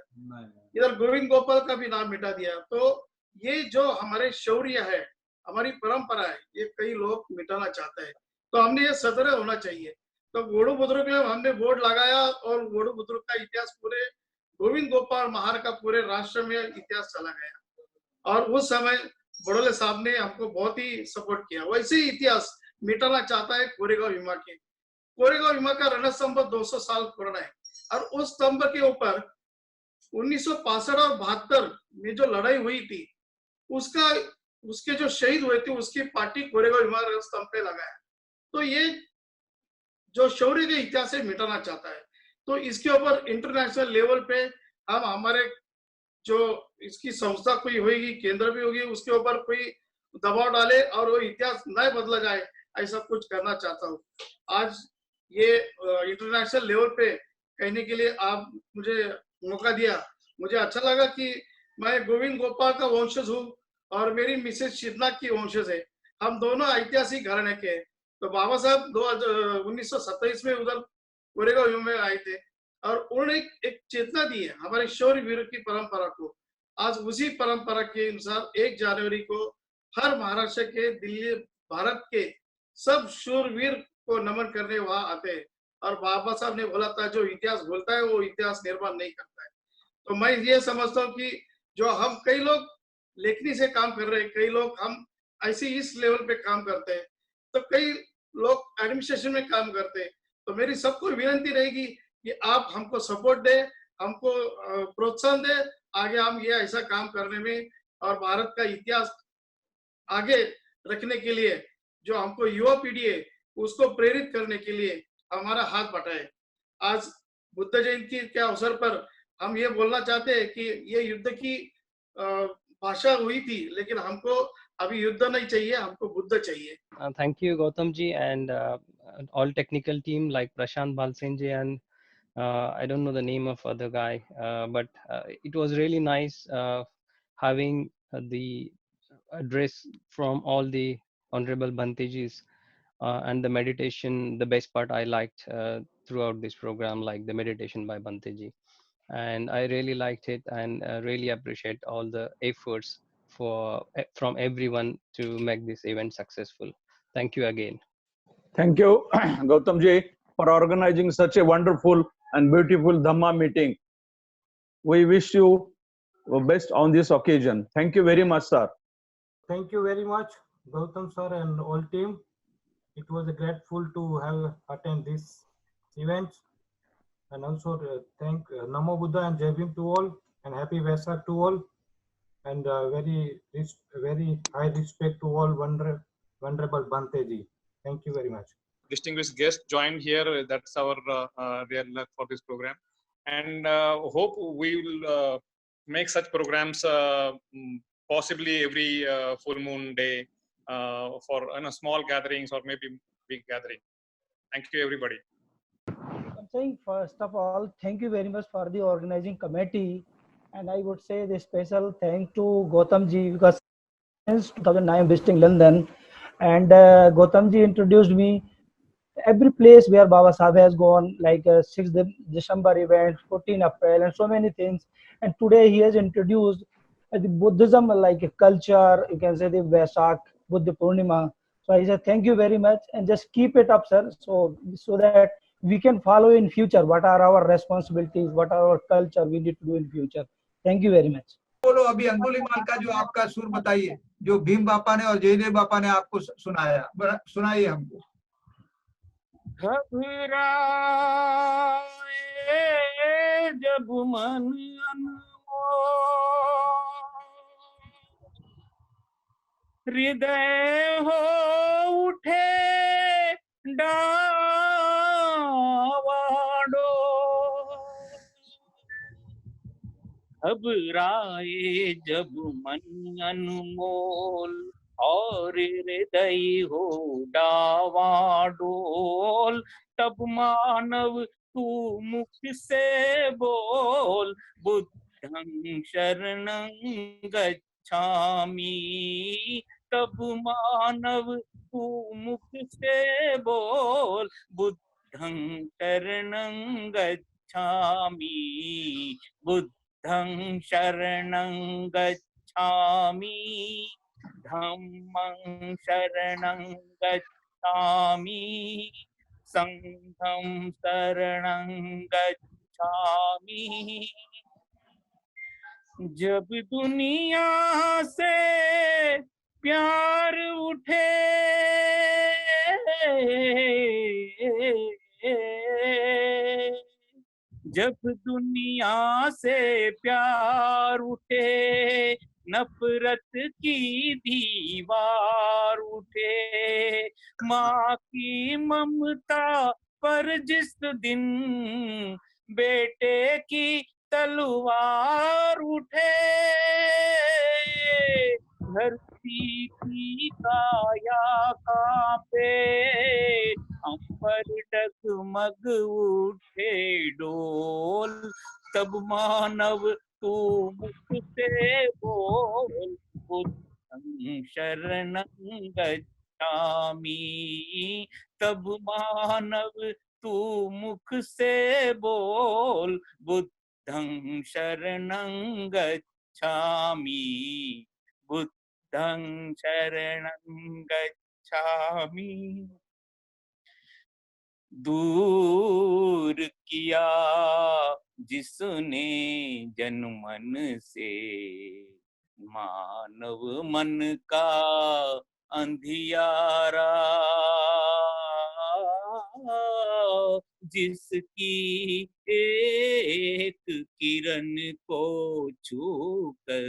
इधर गोविंद गोपाल का भी नाम मिटा दिया। तो ये जो हमारे शौर्य है, हमारी परंपरा है, ये कई लोग मिटाना चाहते हैं। तो हमने ये सतर्क होना चाहिए। तो वुडू बुद्रुक में हमने बोर्ड लगाया और वुडू बुद्रुक का इतिहास पूरे गोविंद गोपाल महार का पूरे राष्ट्र में इतिहास चला गया और उस समय बड़ोले साहब ने हमको बहुत ही सपोर्ट किया। वैसे ही इतिहास मिटाना चाहता है कोरेगांव भीमा के। कोरेगांव भीमा का रणस्तंभ 200 साल पुराना है और उस स्तंभ के ऊपर 1965 और 72 में जो लड़ाई हुई थी उसके जो शहीद हुए थे उसकी पार्टी कोरेगांव भीमा स्तंभ पे लगाया। तो ये जो शौर्य के इतिहास से मिटाना चाहता है। तो इसके ऊपर इंटरनेशनल लेवल पे हम हमारे जो इसकी संस्था कोई होगी, केंद्र भी होगी, उसके ऊपर कोई दबाव डाले और वो इतिहास न बदला जाए, ऐसा कुछ करना चाहता हूँ। आज ये इंटरनेशनल लेवल पे कहने के लिए आप मुझे मौका दिया, मुझे अच्छा लगा कि मैं गोविंद गोपाल का वंशज हूँ और मेरी मिसेज शीतनाग की वंशज है। हम दोनों ऐतिहासिक घराने के। तो बाबा साहब 1927 में उधर कोरेगांव भीमा में आए थे और उन्होंने एक चेतना दी है हमारे शौर्य वीर की परंपरा को। आज उसी परंपरा के अनुसार 1 जनवरी को हर महाराष्ट्र के, दिल्ली, भारत के सब शूरवीर को नमन करने वहां आते हैं। और बाबा साहब ने बोला था जो इतिहास बोलता है वो इतिहास निर्माण नहीं करता है। तो मैं ये समझता हूँ कि जो हम कई लोग लेखनी से काम कर रहे हैं, कई लोग हम ऐसे इस लेवल पे काम करते हैं, तो कई लोग एडमिनिस्ट्रेशन में काम करते हैं। तो मेरी सबको विनती रहेगी कि आप हमको सपोर्ट दें, हमको प्रोत्साहन दें, आगे हम ये ऐसा काम करने में और भारत का इतिहास आगे रखने के लिए, जो हमको युवा पीढ़ी है उसको प्रेरित करने के लिए हमारा हाथ बटाए। आज बुद्ध जयंती के अवसर पर हम ये बोलना चाहते हैं कि ये युद्ध की भाषा हुई थी, लेकिन हमको अभी युद्ध नहीं चाहिए, हमको बुद्ध चाहिए। Thank you, Gautam ji, and all technical team like Prashant Balsen ji and I don't know the name of other guy, but it was really nice having the address from all the honorable Bhantejis and the meditation. The best part I liked throughout this program, like the meditation by Bhanteji, and I really liked it and really appreciate all the efforts from everyone to make this event successful. Thank you again. Thank you, Gautam ji, for organizing such a wonderful and beautiful Dhamma meeting. We wish you best on this occasion. Thank you very much, sir. Thank you very much, Gautam sir and all team. It was grateful to have attend this event, and also thank Namo Buddha and Jai Bhim to all, and happy Vesak to all, and very high respect to all Venerable Bhanteji. Thank you very much. Distinguished guests joined here. That's our real luck for this program, and hope we will make such programs possibly every full moon day for small gatherings or maybe big gathering. Thank you, everybody. I'm saying first of all, thank you very much for the organizing committee, and I would say the special thank to Gautam ji, because since 2009 I'm visiting London, and Gautam ji introduced me every place where Baba Sahib has gone, like 6th December event, 14 April, and so many things. And today he has introduced the Buddhism, like a culture, you can say the Vesak, Buddha Purnima. So I said, thank you very much, and just keep it up, sir, so that we can follow in future what are our responsibilities, what are our culture we need to do in future. Thank you very much. बोलो अभी अंगुलीमाल का जो आपका सुर बताइए, जो भीम बापा ने और जयदेव बापा ने आपको सुनाया, सुनाइए हमको। घबराए जब मन हृदय हो उठे डावाडो, घबराए जब मन अनमोल और हृदय हो डावाडोल, तब मानव तू मुख से बोल, बुद्धं शरणं गच्छामि, तब मानव तू मुख से बोल, बुद्धं शरणं गच्छामि, बुद्धं शरणं गच्छामि, धम्मं शरणं गच्छामि, संघं शरणं गच्छामि। जब दुनिया से प्यार उठे, जब दुनिया से प्यार उठे, नफरत की दीवार उठे, माँ की ममता पर जिस दिन बेटे की तलवार उठे, धरती की काया कांपे, अंबर डगमग उठे डोल, तब मानव तू मुख से बोल, बुद्धं शरणं गच्छामि, तब मानव तू मुख से बोल, बुद्धं शरणं गच्छामि, बुद्धं शरणं गच्छामि। दूर किया जिसने जन मन से मानव मन का अंधियारा, जिसकी एक किरण को छूकर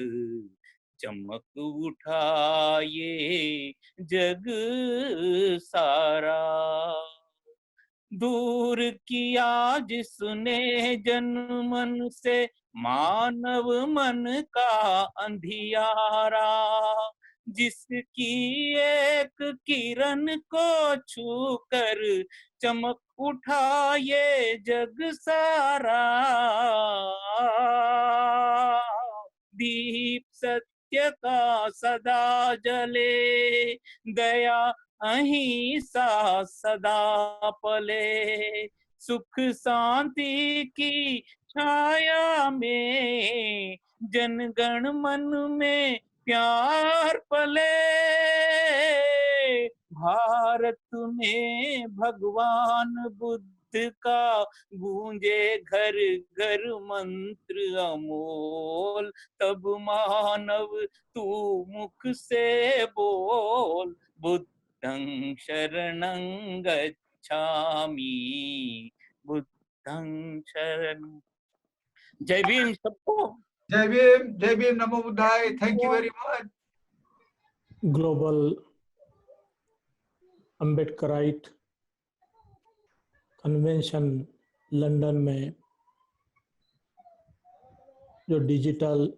चमक उठा ये जग सारा। दूर किया जिसने जन मन से मानव मन का अंधियारा, जिसकी एक किरण को छू कर चमक उठा ये जग सारा। दीप सत्य का सदा जले, दया अहिंसा सदा पले, सुख शांति की छाया में जनगण मन में प्यार पले। भारत में भगवान बुद्ध का गूंजे घर घर मंत्र अमोल, तब मानव तू मुख से बोल, बुद्धं शरणं गच्छामि, बुद्धं शरणं। जय भीम सबको। जय भीम, नमो बुद्धाय। Thank you very much. Global Ambedkarite convention London में जो डिजिटल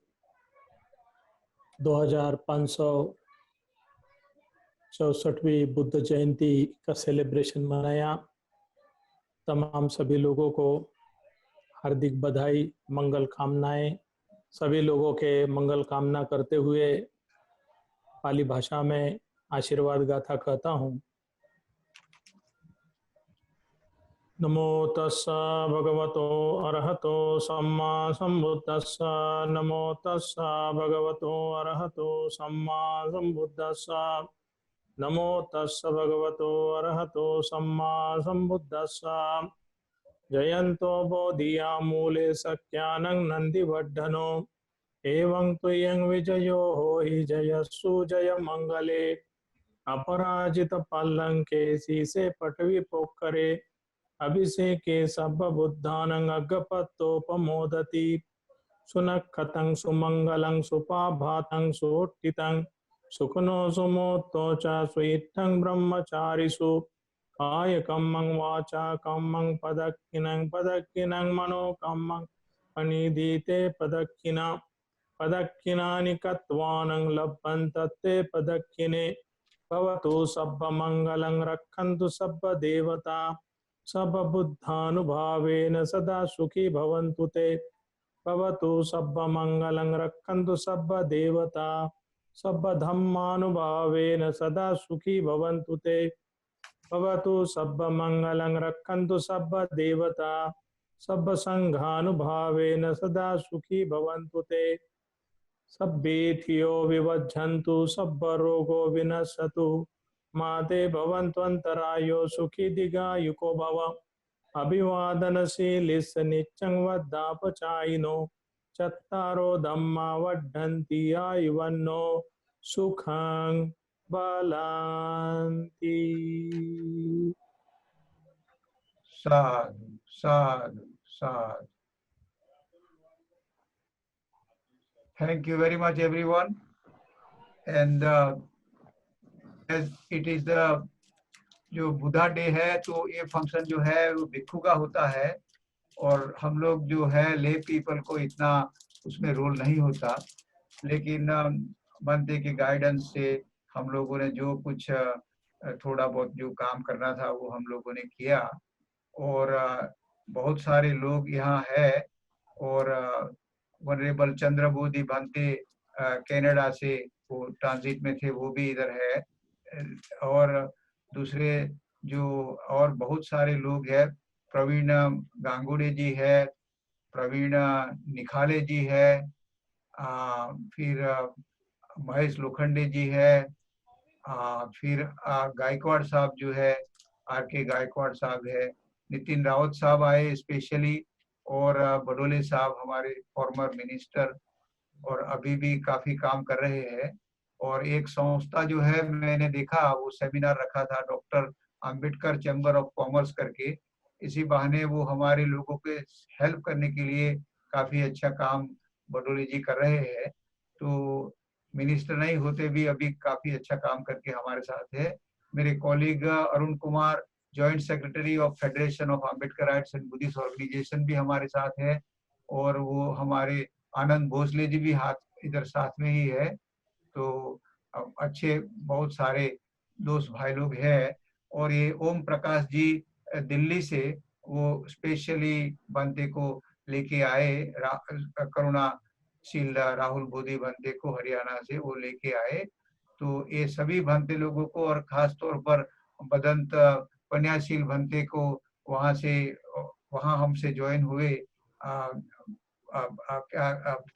2564वीं बुद्ध जयंती का सेलिब्रेशन मनाया। तमाम सभी लोगों को हार्दिक बधाई, मंगल कामनाएं। सभी लोगों के मंगल कामना करते हुए पाली भाषा में आशीर्वाद गाथा कहता हूँ। नमो तस्सा भगवतो अरहतो सम्मा सम्बुद्धस्सा, नमो तस्सा भगवतो अरहतो सम्मा सम्बुद्धस्सा, नमो तस्सा भगवतो अरहतो सम्मा सम्बुद्धस्सा। जयन्तो बोधिया मूले सख्यानं नन्दिवर्धनो, एवं तुयं विजयो होहि जयस्सु जय मंगले। अपराजित पल्लंके शीसे पटवी पोक्करे, अभिषेके सब बुद्धानं अग्गपत्तोपमोदति। सुनक्खतं सुमंगलं सुपाभातं सुट्टितं, सुखनो सुमोत्तो च स्वीट्ठं ब्रह्मचारिषु। कायकम्मं वाचा कम्मं पदक्खिनं मनोकम्मं अनिधीते पदक्खिना। पदक्खिनानि कत्वानं लभ्यन्ते पदक्खिने। भवतु सब्बमङ्गलं रक्षन्तु सब्ब देवता, सब बुद्धानुभावेन सदा सुखी भवन्तु ते। भवतु सब्बमङ्गलं रक्षन्तु सब्ब देवता, सब धम्मानुभावेन सदा सुखी भवन्तु ते। भवतु सब्बमङ्गलं रक्षन्तु सब्ब देवता, सब संघानुभावेन सदा सुखी भवन्तु ते। सब्बेथियो विवज्झन्तु सब्ब रोगो विनश्यतु, माते भवन्त्वन्तरायो सुखी दीर्घायुको भव। अभिवादनशीलिस्य नित्यं वद्दापचायिनो, चत्तारो धम्मा वर्धन्ति आयुवन्नो सुखं बलान्ति। साधु साधु साधु। Thank you very much everyone. And as it is the जो बुधा डे है, तो ये फंक्शन जो है वो भिक्षु का होता है, और हम लोग जो है ले पीपल को इतना उसमें रोल नहीं होता, लेकिन बनते के गाइडेंस से हम लोगों ने जो कुछ थोड़ा बहुत जो काम करना था वो हम लोगों ने किया। और बहुत सारे लोग यहाँ है, और वनरेबल चंद्रबोधि भंते कनाडा से वो ट्रांजिट में थे, वो भी इधर है। और दूसरे जो और बहुत सारे लोग हैं, प्रवीण गांगुड़े जी है, प्रवीण निखाले जी है, फिर महेश लोखंडे जी है, फिर गायकवाड़ साहब जो है, आर.के. गायकवाड़ साहब है, नितिन रावत साहब आए स्पेशली, और बडोले साहब हमारे फॉर्मर मिनिस्टर, और अभी भी काफी काम कर रहे हैं। और एक संस्था जो है मैंने देखा, वो सेमिनार रखा था doctor Ambedkar chamber of commerce करके, इसी बहाने वो हमारे लोगों के हेल्प करने के लिए काफी अच्छा काम बडोले जी कर रहे हैं। तो मिनिस्टर नहीं होते भी अभी काफी अच्छा काम करके हमारे साथ है। मेरे colleague Arun Kumar, joint secretary of federation of Ambedkarites and Buddhist organisation भी हमारे साथ है, और वो हमारे आनंद भोसले जी भी हाथ इधर साथ में ही है। तो अच्छे बहुत सारे दोस्त भाई लोग हैं। और ये ओम प्रकाश जी दिल्ली से वो स्पेशली बनते को लेके आए, करुणाशील राहुल बोधी बनते को हरियाणा से वो लेके आए। तो ये सभी भंते लोगों को, और खास तौर पर बदंत पन्याशील भंते को वहाँ हमसे ज्वाइन हुए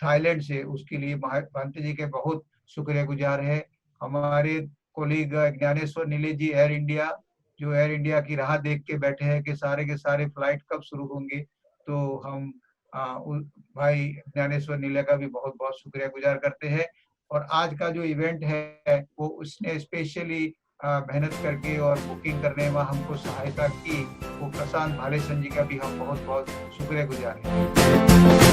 थाईलैंड से, उसके लिए भंते जी के बहुत शुक्रिया गुजार है। हमारे कोलीग ज्ञानेश्वर नीले जी एयर इंडिया, जो एयर इंडिया की राह देख के बैठे हैं कि सारे के सारे फ्लाइट कब शुरू होंगे, तो हम भाई ज्ञानेश्वर नीले का भी बहुत बहुत शुक्रिया गुजार करते हैं। और आज का जो इवेंट है वो उसने स्पेशली मेहनत करके और बुकिंग करने में हमको सहायता की, वो प्रशांत भालेसन जी का भी हम बहुत बहुत शुक्रिया गुजार हैं।